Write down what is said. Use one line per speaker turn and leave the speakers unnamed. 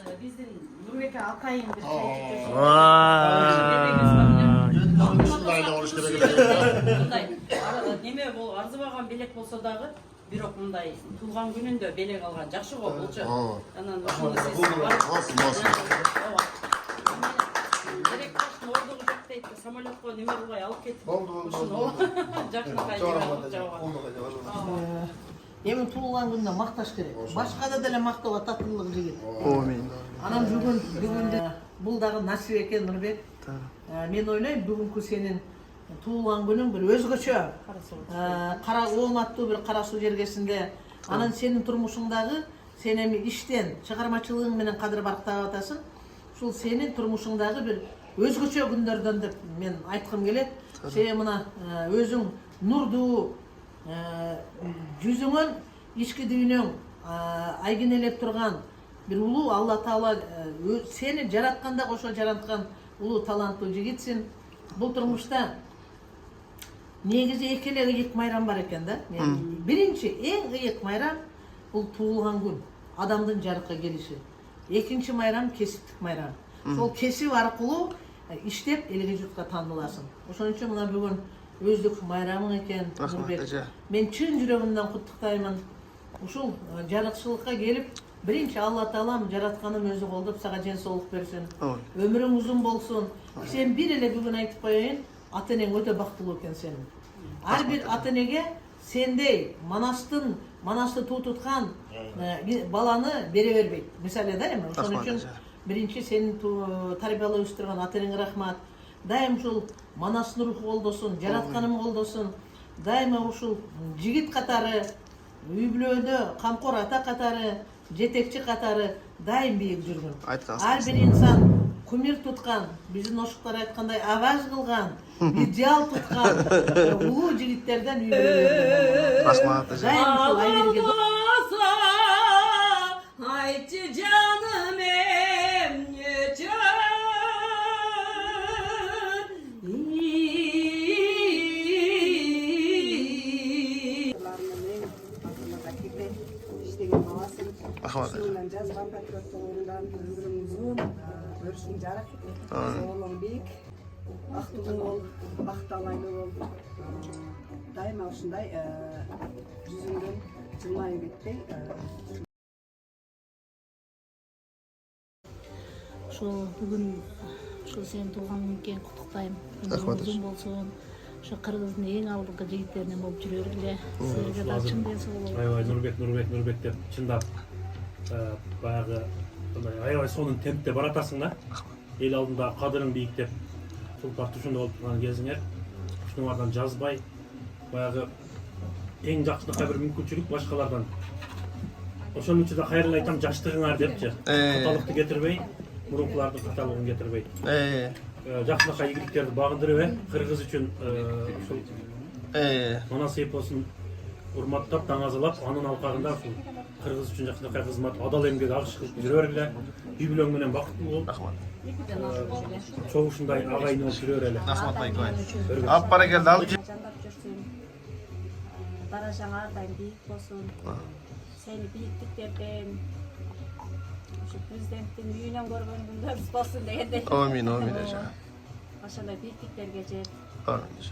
Біздің Нұрбеке Алқайын бір чай неме бол арзыбаған белек болса дағы бирок мындай туулган күнүндө белек алган жакшы го болчу. Анан ошону ордугу жок дейт, самолетко неме кылбай алып кетип. Ошону жакынакай
Эми туулган күндө макташ керек. Башкада деле мактоого татымдуу жигит. Анан бүгүн бул дагы насип экен Нурбек. Мен ойлойм бүгүнкү сенин туулган күнүң бир өзгөчө. Кара ооматтуу бир кара суу жергесинде. Анан сенин турмушуңдагы сен эми иштен, чыгармачылыгың менен кадыр барктап атасың. Ушул сенин турмушуңдагы бир өзгөчө күндөрдөн деп мен айткым келет. Сен мына өзүң нурдуу жүзүңөн ички дүйнөң айгинелеп турган бир улуу Алла Таала сени жаратканда кошо жараткан улуу таланттуу жигитсиң. Бул турмушта негизи эки эле ыйык майрам бар экен да. Биринчи эң ыйык майрам бул туулган күн, адамдын жарыкка келиши. Экинчи майрам кесиптик майрам. Сол кесип аркылуу иштеп элге журтка тааныласың. Ошон үчүн мына бүгүн өздүк майрамың экен Нурбек. Мен чын жүрөгүмдөн куттуктаймын. Ушул жарыкчылыкка келип, биринчи Алла Таалам жаратканым өзү колдоп сага жен соолук берсин. Өмүрүң узун болсун. Сен бир эле бүгүн айтып коеюн, ата энең өтө бактылуу экен сенин. Ар бир ата энеге сендей манасты туу туткан баланы бере бербейт. Мисалы да эми ошон үчүн биринчи сенин тарбиялап өстүргөн ата энеңе рахмат. Дайым ушул манастын руху колдосун, жаратканым колдосун. Дайыма ушул жигит катары, үй бүлөдө камкор ата катары, жетекчи катары дайым бийик жүргүн. Ар бир инсан кумир туткан, биздин ошуктар айткандай аваж кылган, идеал туткан улуу жигиттерден үй бүлө.
Рахмат.
Дайым ушул айберге
айтчы жаным эмнече
Шынынан жазған патриоттық ойындан өмірің ұзын, өршің жарық, соғылың биік, ақтығың бол, бақталайлы бол. Дайыма ушундай жүзүңдөн жылмайып кетпей.
Ошол бүгүн ошол сенин туулган күнүң куттуктайм. Өмүрүң узун болсун. Ошо кыргыздын эң алдыңкы жигиттеринен болуп жүрө бергиле. Силерге да чын ден соолук.
Аябай Нурбек деп чындап баягы аябай сонун темпте баратасың да. Эл алдында кадырың бийик деп сулпар тушунда болуп турган кезиңер. Ушуңардан жазбай баягы эң жакшынакай бир мүмкүнчүлүк башкалардан. Ошон үчүн да кайрылып айтам жаштыгыңар депчи. Каталыкты кетирбей, мурункулардын каталыгын кетирбей. Жакшынакай ийгиликтерди багындырып, кыргыз үчүн ушул манас эпосун урматтап, таңазалап, анын алкагында ушул кыргыз үчүн жакшынакай кызмат, адал эмгек агыш кылып жүрө бергиле. Үй бүлөң менен бактылуу бол. Рахмат. Чоң ушундай агайын болуп жүрө берели.
Рахмат байкай. Аппаракелди алып
жандап жүрсүн. Даражаң ар дайым бийик болсун. Сени бийиктиктерден ушу президенттин үйүнөн көргөн күндөр болсун дегендей.
Амин.
Ошондой бийиктиктерге жет.
Амин.